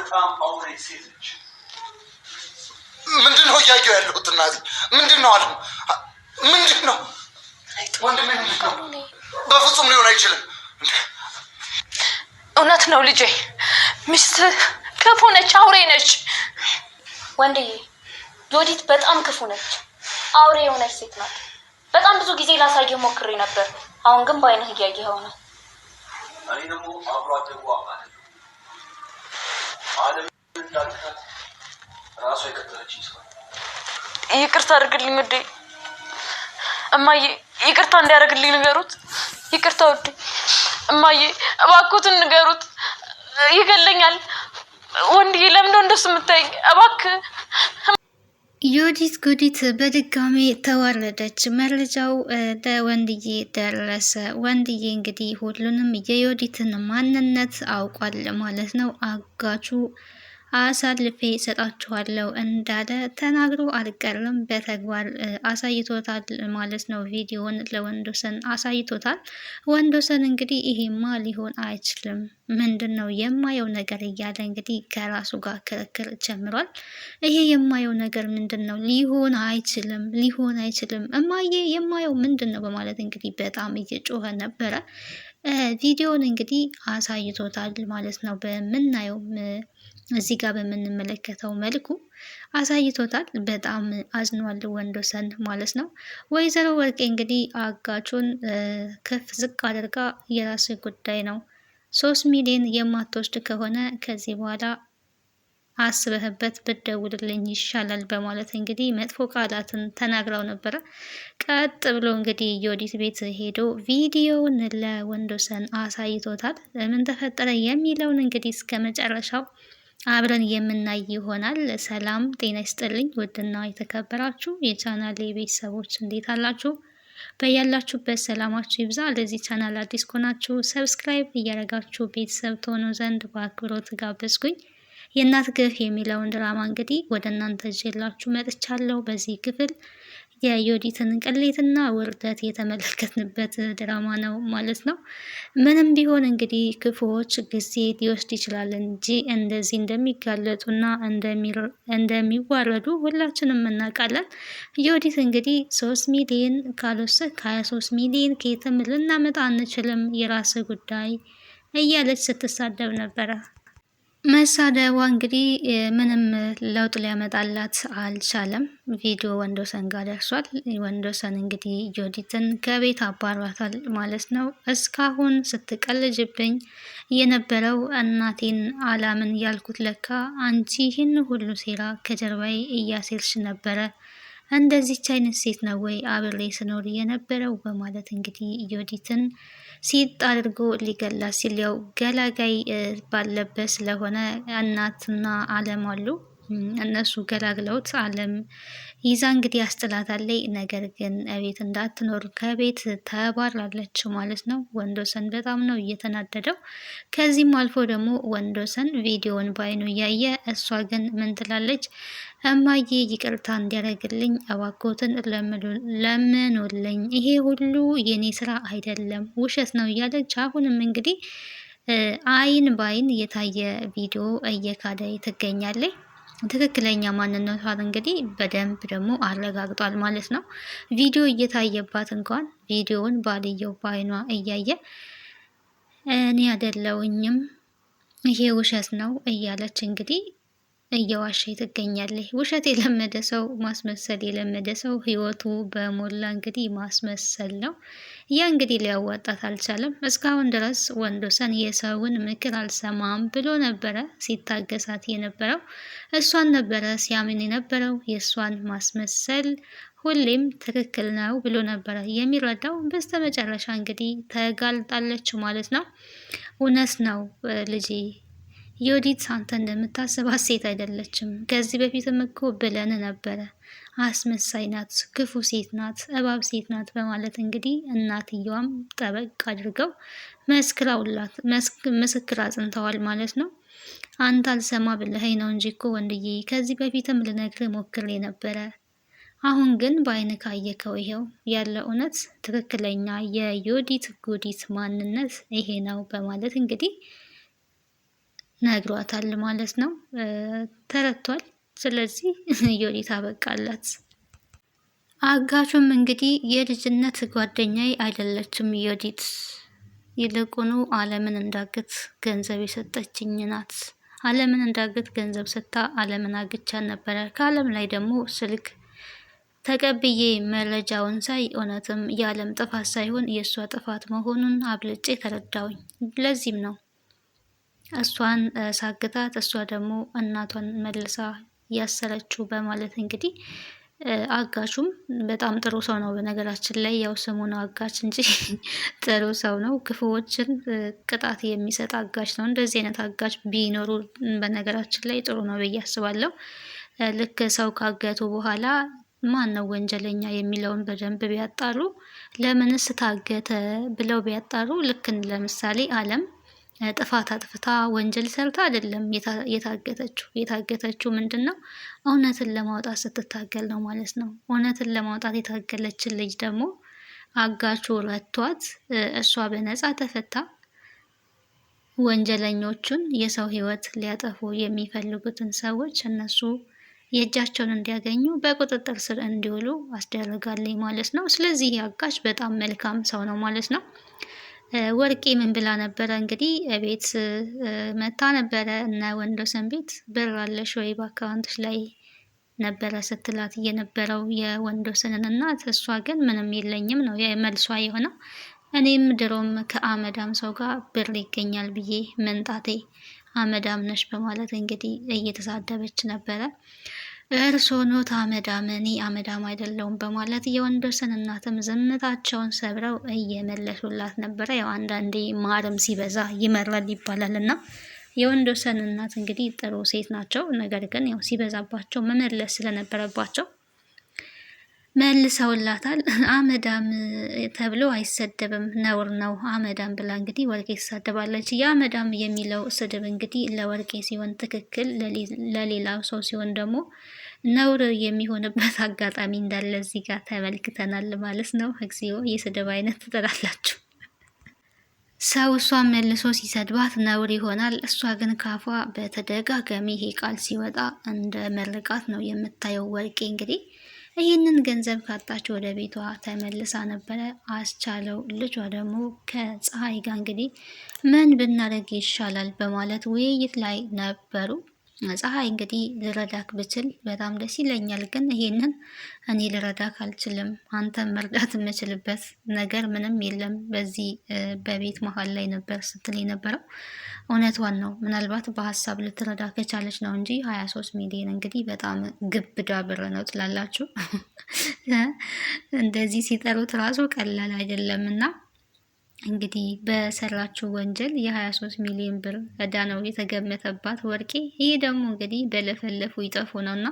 በጣም አውሬ ሴት ነች። ምንድነው እያየሁ ያለሁት? እናቴ ምንድነው አለ? ምንድነው ወንድሜ? ምንድነው? በፍጹም ሊሆን አይችልም። እውነት ነው ልጄ፣ ሚስት ክፉ ነች፣ አውሬ ነች። ወንድዬ ዮዲት በጣም ክፉ ነች፣ አውሬ የሆነች ሴት ናት። በጣም ብዙ ጊዜ ላሳየህ ሞክሬ ነበር። አሁን ግን በአይነህ እያየኸው ነው። እኔ ደግሞ አብሮ አደጉ አለም እንዳልካት ራሷ የቀጠለችኝ ሰው። ይቅርታ አድርግልኝ ውዴ። እማዬ ይቅርታ እንዲያደርግልኝ ንገሩት። ይቅርታ ውዴ። እማዬ እባክዎትን ንገሩት፣ ይገለኛል። ወንድዬ ለምንድነው እንደሱ የምታይኝ? እባክህ። ዮዲት ጉዲት በድጋሚ ተዋረደች። መረጃው ለወንድዬ ደረሰ። ወንድዬ እንግዲህ ሁሉንም የዮዲትን ማንነት አውቋል ማለት ነው። አጋቹ አሳልፌ ሰጣችኋለሁ እንዳለ ተናግሮ አልቀርም፣ በተግባር አሳይቶታል ማለት ነው። ቪዲዮውን ለወንዶሰን አሳይቶታል። ወንዶሰን እንግዲህ ይሄማ ሊሆን አይችልም፣ ምንድን ነው የማየው ነገር እያለ እንግዲህ ከራሱ ጋር ክርክር ጀምሯል። ይሄ የማየው ነገር ምንድን ነው? ሊሆን አይችልም፣ ሊሆን አይችልም፣ እማዬ የማየው ምንድን ነው በማለት እንግዲህ በጣም እየጮኸ ነበረ። ቪዲዮውን እንግዲህ አሳይቶታል ማለት ነው። በምናየው እዚህ ጋር በምንመለከተው መልኩ አሳይቶታል። በጣም አዝኗል ወንዶሰን ማለት ነው። ወይዘሮ ወርቄ እንግዲህ አጋቹን ከፍ ዝቅ አድርጋ የራስ ጉዳይ ነው፣ 3 ሚሊዮን የማትወስድ ከሆነ ከዚህ በኋላ አስበህበት ብትደውልልኝ ይሻላል በማለት እንግዲህ መጥፎ ቃላትን ተናግረው ነበረ። ቀጥ ብሎ እንግዲህ ዮዲት ቤት ሄዶ ቪዲዮውን ለወንዶሰን አሳይቶታል። ምን ተፈጠረ የሚለውን እንግዲህ እስከ መጨረሻው አብረን የምናይ ይሆናል። ሰላም ጤና ይስጥልኝ ውድና የተከበራችሁ የቻናሌ ቤተሰቦች እንዴት አላችሁ? በያላችሁበት ሰላማችሁ ይብዛ። ለዚህ ቻናል አዲስ ከሆናችሁ ሰብስክራይብ እያደረጋችሁ ቤተሰብ ትሆኑ ዘንድ በአክብሮት ጋበዝኩኝ። የእናት ግፍ የሚለውን ድራማ እንግዲህ ወደ እናንተ ይዤላችሁ መጥቻለሁ። በዚህ ክፍል የዮዲትን ቅሌትና ውርደት የተመለከትንበት ድራማ ነው ማለት ነው። ምንም ቢሆን እንግዲህ ክፉዎች ጊዜ ሊወስድ ይችላል እንጂ እንደዚህ እንደሚጋለጡና እንደሚዋረዱ ሁላችንም እናውቃለን። ዮዲት እንግዲህ 3 ሚሊዮን ካልወሰድክ 23 ሚሊዮን ከየትም ልናመጣ አንችልም፣ የራስ ጉዳይ እያለች ስትሳደብ ነበረ። መሳደቧ እንግዲህ ምንም ለውጥ ሊያመጣላት አልቻለም። ቪዲዮ ወንዶሰን ጋር ደርሷል። ወንዶሰን እንግዲህ ዮዲትን ከቤት አባሯታል ማለት ነው። እስካሁን ስትቀልጅብኝ የነበረው እናቴን አላምን ያልኩት ለካ አንቺ ይህን ሁሉ ሴራ ከጀርባዬ እያሴርሽ ነበረ። እንደዚች አይነት ሴት ነው ወይ አብሬ ስኖር የነበረው በማለት እንግዲህ ዮዲትን ሲጥ አድርጎ ሊገላት ሲል ያው ገላጋይ ባለበት ስለሆነ እናትና አለም አሉ። እነሱ ገላግለውት አለም ይዛ እንግዲህ አስጥላታለች። ነገር ግን ቤት እንዳትኖር ከቤት ተባራለች ማለት ነው። ወንዶሰን በጣም ነው እየተናደደው። ከዚህም አልፎ ደግሞ ወንዶሰን ቪዲዮውን ባይኑ እያየ እሷ ግን ምን ትላለች? እማዬ ይቅርታ እንዲያደርግልኝ እባክዎትን ለምኑልኝ፣ ይሄ ሁሉ የኔ ስራ አይደለም ውሸት ነው እያለች አሁንም እንግዲህ አይን በአይን የታየ ቪዲዮ እየካደ ትገኛለች። ትክክለኛ ማንነቷን እንግዲህ በደንብ ደግሞ አረጋግጧል ማለት ነው። ቪዲዮ እየታየባት እንኳን ቪዲዮውን ባልየው በአይኗ እያየ እኔ አይደለሁኝም ይሄ ውሸት ነው እያለች እንግዲህ እየዋሸ ትገኛለች። ውሸት የለመደ ሰው፣ ማስመሰል የለመደ ሰው ህይወቱ በሞላ እንግዲህ ማስመሰል ነው። ያ እንግዲህ ሊያዋጣት አልቻለም። እስካሁን ድረስ ወንዶሰን የሰውን ምክር አልሰማም ብሎ ነበረ ሲታገሳት የነበረው። እሷን ነበረ ሲያምን የነበረው። የእሷን ማስመሰል ሁሌም ትክክል ነው ብሎ ነበረ የሚረዳው። በስተመጨረሻ እንግዲህ ተጋልጣለች ማለት ነው። እውነት ነው ልጄ ዮዲት አንተ እንደምታስባት ሴት አይደለችም። ከዚህ በፊትም እኮ ብለን ነበረ፣ አስመሳይ ናት፣ ክፉ ሴት ናት፣ እባብ ሴት ናት በማለት እንግዲህ እናትየዋም ጠበቅ አድርገው መስክረውላት ምስክር አጽንተዋል ማለት ነው። አንተ አልሰማ ብለኸኝ ነው እንጂ እኮ ወንድዬ ከዚህ በፊትም ልነግርህ ሞክሬ ነበረ። አሁን ግን በአይን ካየከው ይሄው ያለ እውነት ትክክለኛ የዮዲት ጉዲት ማንነት ይሄ ነው በማለት እንግዲህ ነግሯታል ማለት ነው። ተረቷል። ስለዚህ ዮዲት አበቃላት። አጋቹም እንግዲህ የልጅነት ጓደኛዬ አይደለችም ዮዲት፣ ይልቁኑ ዓለምን እንዳግት ገንዘብ የሰጠችኝ ናት። ዓለምን እንዳግት ገንዘብ ሰጥታ ዓለምን አግቻን ነበረ። ከዓለም ላይ ደግሞ ስልክ ተቀብዬ መረጃውን ሳይ እውነትም የዓለም ጥፋት ሳይሆን የእሷ ጥፋት መሆኑን አብልጬ ተረዳውኝ። ለዚህም ነው እሷን ሳግታት እሷ ደግሞ እናቷን መልሳ ያሰረችው በማለት እንግዲህ አጋቹም በጣም ጥሩ ሰው ነው። በነገራችን ላይ ያው ስሙ ነው አጋች እንጂ ጥሩ ሰው ነው። ክፉዎችን ቅጣት የሚሰጥ አጋች ነው። እንደዚህ አይነት አጋች ቢኖሩ በነገራችን ላይ ጥሩ ነው ብዬ አስባለሁ። ልክ ሰው ካገቱ በኋላ ማን ነው ወንጀለኛ የሚለውን በደንብ ቢያጣሩ፣ ለምንስ ታገተ ብለው ቢያጣሩ፣ ልክ ለምሳሌ አለም ጥፋት አጥፍታ ወንጀል ሰርታ አይደለም የታገተችው ምንድን ነው እውነትን ለማውጣት ስትታገል ነው ማለት ነው። እውነትን ለማውጣት የታገለችን ልጅ ደግሞ አጋቹ ረቷት፣ እሷ በነፃ ተፈታ። ወንጀለኞቹን የሰው ህይወት ሊያጠፉ የሚፈልጉትን ሰዎች እነሱ የእጃቸውን እንዲያገኙ በቁጥጥር ስር እንዲውሉ አስደርጋለኝ ማለት ነው። ስለዚህ አጋች በጣም መልካም ሰው ነው ማለት ነው። ወርቄ ምን ብላ ነበረ እንግዲህ ቤት መታ ነበረ እና ወንዶሰን ቤት ብር አለሽ ወይ በአካውንትሽ ላይ ነበረ ስትላት የነበረው የወንዶሰንን እናት። እሷ ግን ምንም የለኝም ነው የመልሷ የሆነው። እኔም ድሮም ከአመዳም ሰው ጋር ብር ይገኛል ብዬ መንጣቴ አመዳም ነሽ በማለት እንግዲህ እየተሳደበች ነበረ። እርሶ ኖት አመዳም፣ እኔ አመዳም አይደለውም በማለት የወንዶሰን እናትም ዝምታቸውን ሰብረው እየመለሱላት ነበረ። ያው አንዳንዴ ማርም ሲበዛ ይመራል ይባላል እና የወንዶሰን እናት እንግዲህ ጥሩ ሴት ናቸው። ነገር ግን ያው ሲበዛባቸው መመለስ ስለነበረባቸው መልሰውላታል። አመዳም ተብሎ አይሰደብም፣ ነውር ነው አመዳም ብላ እንግዲህ ወርቄ ትሳደባለች። የአመዳም የሚለው ስድብ እንግዲህ ለወርቄ ሲሆን ትክክል፣ ለሌላው ሰው ሲሆን ደግሞ ነውር የሚሆንበት አጋጣሚ እንዳለ እዚህ ጋር ተመልክተናል ማለት ነው። እግዚኦ የስድብ አይነት ትጠራላችሁ። ሰው እሷን መልሶ ሲሰድባት ነውር ይሆናል። እሷ ግን ካፏ በተደጋጋሚ ይሄ ቃል ሲወጣ እንደ መርቃት ነው የምታየው ወርቄ እንግዲህ ይህንን ገንዘብ ካጣች ወደ ቤቷ ተመልሳ ነበረ። አስቻለው ልጇ ደግሞ ከፀሐይ ጋር እንግዲህ ምን ብናደርግ ይሻላል በማለት ውይይት ላይ ነበሩ። ፀሐይ እንግዲህ ልረዳክ ብችል በጣም ደስ ይለኛል፣ ግን ይሄንን እኔ ልረዳክ አልችልም። አንተም መርዳት የምችልበት ነገር ምንም የለም በዚህ በቤት መሀል ላይ ነበር ስትል የነበረው እውነቷን ነው። ምናልባት በሀሳብ ልትረዳ ከቻለች ነው እንጂ 23 ሚሊዮን እንግዲህ በጣም ግብዳ ብር ነው ትላላችሁ። እንደዚህ ሲጠሩት ራሱ ቀላል አይደለም እና እንግዲህ በሰራችው ወንጀል የ23 ሚሊዮን ብር ዕዳ ነው የተገመተባት ወርቄ። ይህ ደግሞ እንግዲህ በለፈለፉ ይጠፉ ነው እና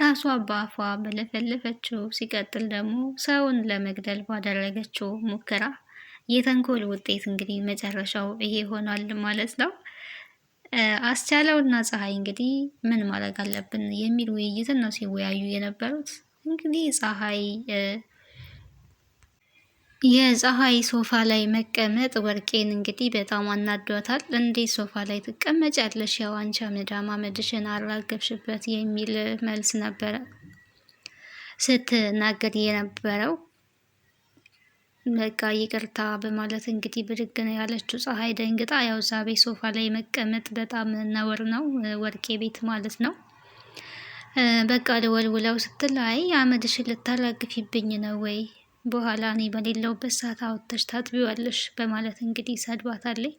ራሷ በአፏ በለፈለፈችው፣ ሲቀጥል ደግሞ ሰውን ለመግደል ባደረገችው ሙከራ የተንኮል ውጤት እንግዲህ መጨረሻው ይሄ ሆኗል ማለት ነው። አስቻለው እና ፀሐይ እንግዲህ ምን ማድረግ አለብን የሚል ውይይትን ነው ሲወያዩ የነበሩት። እንግዲህ ፀሐይ የፀሐይ ሶፋ ላይ መቀመጥ ወርቄን እንግዲህ በጣም አናዷታል። እንዴት ሶፋ ላይ ትቀመጫለሽ? ያው አንቺ አመዳም አመድሽን አራገብሽበት የሚል መልስ ነበረ ስትናገር የነበረው። በቃ ይቅርታ በማለት እንግዲህ ብድግ ነው ያለችው ፀሐይ ደንግጣ። ያው እዛ ቤት ሶፋ ላይ መቀመጥ በጣም ነውር ነው ወርቄ ቤት ማለት ነው። በቃ ልወልውለው ስትል አይ አመድሽን ልታራግፊብኝ ነው ወይ በኋላ እኔ በሌለውበት ሰዓት አወጥተሽ ታጥቢዋለሽ በማለት እንግዲህ ሰድባታለች።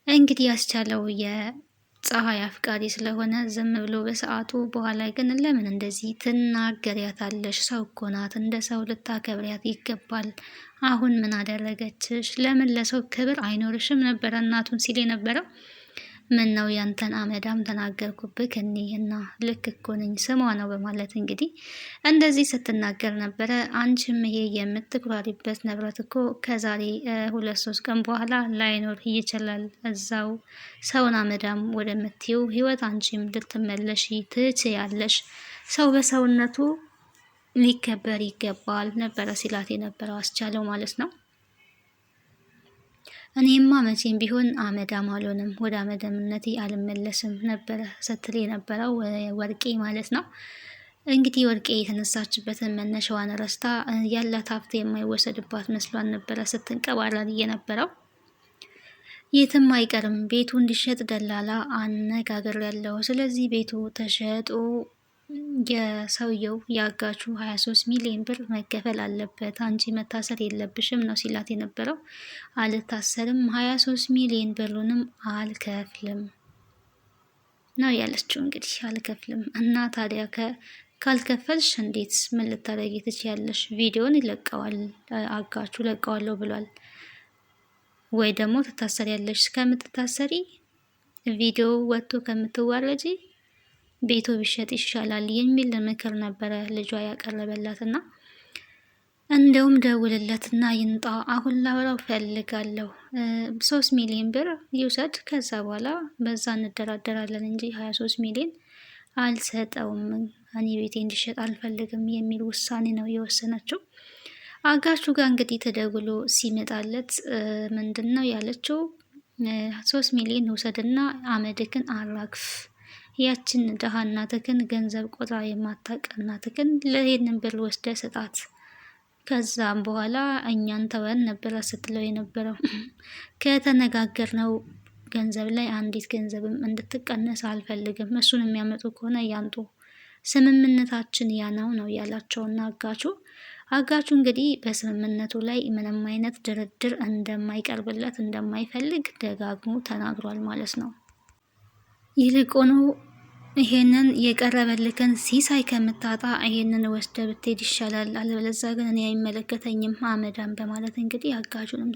እንግዲህ ያስቻለው የፀሐይ አፍቃሪ ስለሆነ ዝም ብሎ በሰዓቱ፣ በኋላ ግን ለምን እንደዚህ ትናገሪያታለሽ? ሰው እኮ ናት፣ እንደ ሰው ልታከብሪያት ይገባል። አሁን ምን አደረገችሽ? ለምን ለሰው ክብር አይኖርሽም ነበረ እናቱን ሲል የነበረው። ምን ነው ያንተን አመዳም ተናገርኩብክ እኔና ልክ እኮ ነኝ ስሟ ነው በማለት እንግዲህ እንደዚህ ስትናገር ነበረ። አንቺም ይሄ የምትኩራሪበት ንብረት እኮ ከዛሬ 2-3 ቀን በኋላ ላይኖር ይችላል። እዛው ሰውን አመዳም ወደምትይው ህይወት አንቺም ልትመለሽ ትችያለሽ። ሰው በሰውነቱ ሊከበር ይገባል ነበረ ሲላት የነበረው አስቻለው ማለት ነው። እኔማ መቼም ቢሆን አመዳም አልሆንም፣ ወደ አመዳምነቴ አልመለስም ነበረ ስትል የነበረው ወርቄ ማለት ነው። እንግዲህ ወርቄ የተነሳችበትን መነሻዋን ረስታ ያላት ሀብት የማይወሰድባት መስሏን ነበረ ስትንቀባረር የነበረው። የትም አይቀርም ቤቱ እንዲሸጥ ደላላ አነጋገር ያለው። ስለዚህ ቤቱ ተሸጦ የሰውየው ያጋቹ 23 ሚሊዮን ብር መከፈል አለበት፣ አንቺ መታሰር የለብሽም ነው ሲላት የነበረው። አልታሰርም፣ 23 ሚሊዮን ብሩንም አልከፍልም ነው ያለችው። እንግዲህ አልከፍልም እና ታዲያ ካልከፈልሽ እንዴት ምን ልታደርጊ ትችያለሽ? ቪዲዮን ይለቀዋል አጋቹ ለቀዋለሁ ብሏል። ወይ ደግሞ ትታሰሪያለሽ፣ ከምትታሰሪ ቪዲዮ ወጥቶ ከምትዋረጂ ቤቱ ቢሸጥ ይሻላል የሚል ምክር ነበረ ልጇ ያቀረበላትና እንደውም ደውልለትና ይንጣ፣ አሁን ላወራው ፈልጋለሁ፣ 3 ሚሊዮን ብር ይውሰድ፣ ከዛ በኋላ በዛ እንደራደራለን እንጂ 23 ሚሊዮን አልሰጠውም፣ እኔ ቤቴ እንዲሸጥ አልፈልግም የሚል ውሳኔ ነው የወሰነችው። አጋቹ ጋር እንግዲህ ተደውሎ ሲመጣለት ምንድን ነው ያለችው? 3 ሚሊዮን ውሰድና አመድክን አራግፍ፣ ያችን ደሃ እናትክን ገንዘብ ቆጥራ የማታውቅ እናትክን ለይህንን ብር ወስደ ስጣት፣ ከዛም በኋላ እኛን ተወን ነበረ ስትለው የነበረው። ከተነጋገርነው ገንዘብ ላይ አንዲት ገንዘብም እንድትቀነስ አልፈልግም፣ እሱን የሚያመጡ ከሆነ ያንጡ፣ ስምምነታችን ያናው ነው ያላቸውና አጋቹ እንግዲህ በስምምነቱ ላይ ምንም አይነት ድርድር እንደማይቀርብለት እንደማይፈልግ ደጋግሞ ተናግሯል ማለት ነው። ይልቁኑ ይሄንን የቀረበልክን ሲሳይ ከምታጣ ይሄንን ወስደ ብትሄድ ይሻላል፣ አለበለዚያ ግን እኔ አይመለከተኝም አመዳም በማለት እንግዲህ አጋቹንም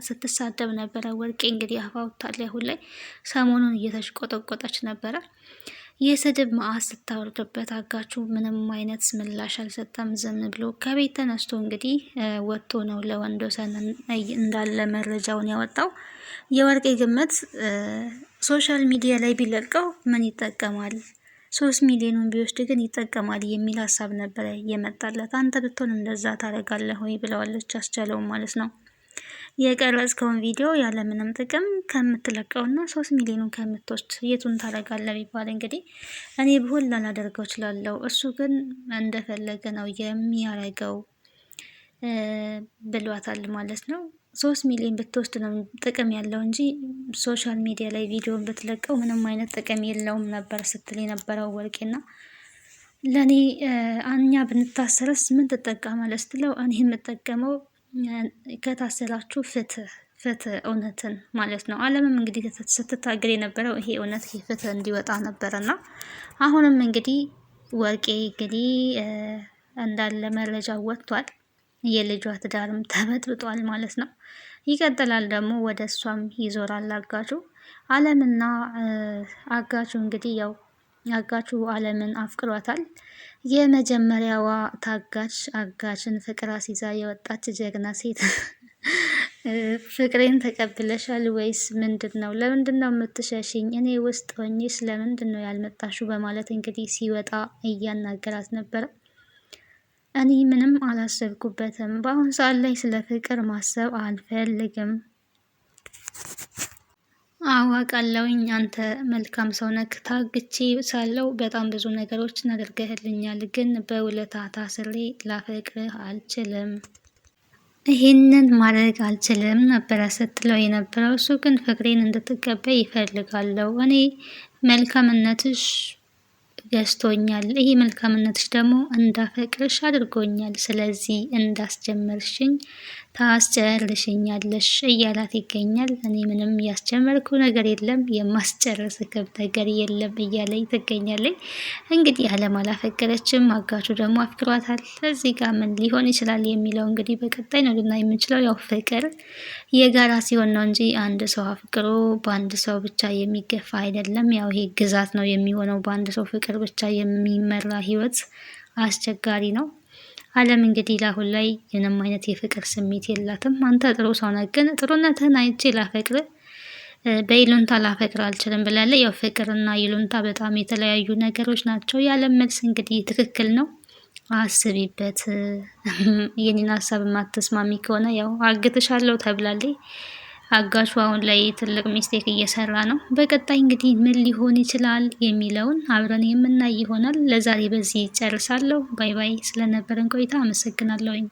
ስትሳደብ ነበረ። ወርቄ እንግዲህ አፋውታለች። አሁን ላይ ሰሞኑን እየተሽቆጠቆጠች ነበረ። የስድብ መዓት ስታወርድበት አጋቹ ምንም አይነት ምላሽ አልሰጠም። ዝም ብሎ ከቤት ተነስቶ እንግዲህ ወጥቶ ነው ለወንዶሰን እንዳለ መረጃውን ያወጣው። የወርቄ ግምት ሶሻል ሚዲያ ላይ ቢለቀው ምን ይጠቀማል፣ 3 ሚሊዮኑን ቢወስድ ግን ይጠቀማል የሚል ሀሳብ ነበረ የመጣለት። አንተ ብትሆን እንደዛ ታደርጋለህ ወይ ብለዋለች አስቻለውም ማለት ነው። የቀረጽከውን ቪዲዮ ያለምንም ጥቅም ከምትለቀውና 3 ሚሊዮኑን ከምትወስድ የቱን ታደርጋለህ ቢባል እንግዲህ እኔ ብሆን ላላደርገው እችላለሁ፣ እሱ ግን እንደፈለገ ነው የሚያደርገው ብሏታል ማለት ነው። 3 ሚሊዮን ብትወስድ ነው ጥቅም ያለው እንጂ ሶሻል ሚዲያ ላይ ቪዲዮን ብትለቀው ምንም አይነት ጥቅም የለውም ነበር ስትል የነበረው ወርቄና ለእኔ እኛ ብንታሰርስ ምን ትጠቀማለህ ስትለው እኔ የምጠቀመው ከታሰራችሁ ፍትህ እውነትን ማለት ነው። ዓለምም እንግዲህ ስትታገል የነበረው ይሄ እውነት ይሄ ፍትህ እንዲወጣ ነበረና አሁንም እንግዲህ ወርቄ እንግዲህ እንዳለ መረጃ ወጥቷል። የልጇ ትዳርም ተበጥብጧል ማለት ነው። ይቀጥላል ደግሞ ወደ እሷም ይዞራል አጋቹ። ዓለምና አጋቹ እንግዲህ ያው አጋቹ ዓለምን አፍቅሯታል። የመጀመሪያዋ ታጋች አጋችን ፍቅር አስይዛ የወጣች ጀግና ሴት ፍቅሬን ተቀብለሻል ወይስ ምንድን ነው? ለምንድን ነው የምትሸሽኝ? እኔ ውስጥ ሆኜስ ለምንድን ነው ያልመጣሽው? በማለት እንግዲህ ሲወጣ እያናገራት ነበረ። እኔ ምንም አላሰብኩበትም። በአሁን ሰዓት ላይ ስለ ፍቅር ማሰብ አልፈልግም። አዋቃለሁኝ አንተ መልካም ሰው ነክ። ታግቼ ሳለው በጣም ብዙ ነገሮችን አድርገህልኛል፣ ግን በውለታ ታስሬ ላፈቅርህ አልችልም። ይህንን ማድረግ አልችልም ነበረ ስትለው የነበረው። እሱ ግን ፍቅሬን እንድትቀበይ ይፈልጋለሁ። እኔ መልካምነትሽ ገዝቶኛል። ይሄ መልካምነትሽ ደግሞ እንዳፈቅርሽ አድርጎኛል። ስለዚህ እንዳስጀመርሽኝ ታስጨርሽኛለሽ እያላት ይገኛል። እኔ ምንም ያስጀመርኩ ነገር የለም የማስጨርስክም ነገር የለም እያለ ትገኛለች። እንግዲህ ዓለም አላፈቀረችም፣ አጋቹ ደግሞ አፍቅሯታል። እዚህ ጋር ምን ሊሆን ይችላል የሚለው እንግዲህ በቀጣይ ነው ልናይ የምንችለው። ያው ፍቅር የጋራ ሲሆን ነው እንጂ አንድ ሰው አፍቅሮ በአንድ ሰው ብቻ የሚገፋ አይደለም። ያው ይሄ ግዛት ነው የሚሆነው። በአንድ ሰው ፍቅር ብቻ የሚመራ ህይወት አስቸጋሪ ነው። ዓለም እንግዲህ ለአሁን ላይ ምንም አይነት የፍቅር ስሜት የላትም። አንተ ጥሩ ሰው ነህ፣ ግን ጥሩነትህን አይቼ ላፈቅር በይሉንታ ላፈቅር አልችልም ብላለች። ያው ፍቅርና ይሉንታ በጣም የተለያዩ ነገሮች ናቸው። የዓለም መልስ እንግዲህ ትክክል ነው፣ አስቢበት። የኔን ሀሳብ የማትስማሚ ከሆነ ያው አግትሻለሁ ተብላለች። አጋሹ አሁን ላይ ትልቅ ሚስቴክ እየሰራ ነው። በቀጣይ እንግዲህ ምን ሊሆን ይችላል የሚለውን አብረን የምናይ ይሆናል። ለዛሬ በዚህ ጨርሳለሁ። ባይ ባይ። ስለነበረን ቆይታ አመሰግናለሁኝ።